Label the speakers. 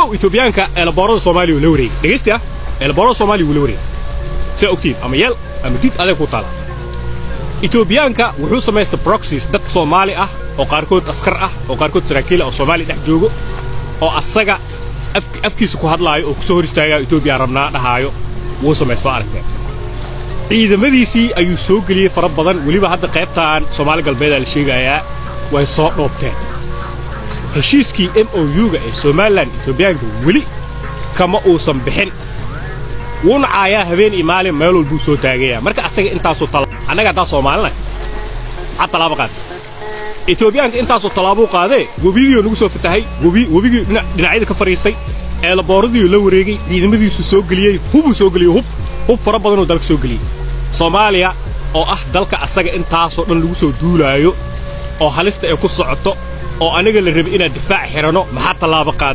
Speaker 1: كو إثيوبيانكا البورو الصومالي ولوري دقيستيا البورو الصومالي ولوري سأكتين أما يل أما تيت عليك وطالع إثيوبيانكا وحو سميست بروكسيس دك صومالي oo qaarkood askar oo qaarkood saraakiil oo Soomaali dhex joogo oo asaga afkiisu ku hadlaayo oo ku soo hor istaagay Itoobiya rabnaa dhahaayo wuu sameeyay aragtay ciidamadiisii ayuu soo galiyay fara badan waliba hadda qaybtaan Soomaali galbeed la sheegayaa way soo dhoobteen heshiiskii MOU-ga ee Somaliland Itoobiyaanka wali kama uusan bixin wuuna caayaa habeen iyo maalin meel walba soo taagaya marka asaga intaasoo tal anaga taa Soomaaliland hatta laba qaad إثيوبيانك أنت أصلا طلبوا قاده وبيجي نقصوا فتحي وبيجي نعيد كفريستي على باردي ولا وريجي إذا ما في سوق ليه هو سوق ليه هو فرب بدنه دلك سوق ليه صوماليا أو دلك أسرع أنت أصلا نقصوا دولايو أو حلست يقص عطاء أو أنا قال الربعين الدفاع حرنا ما حتى لا بقى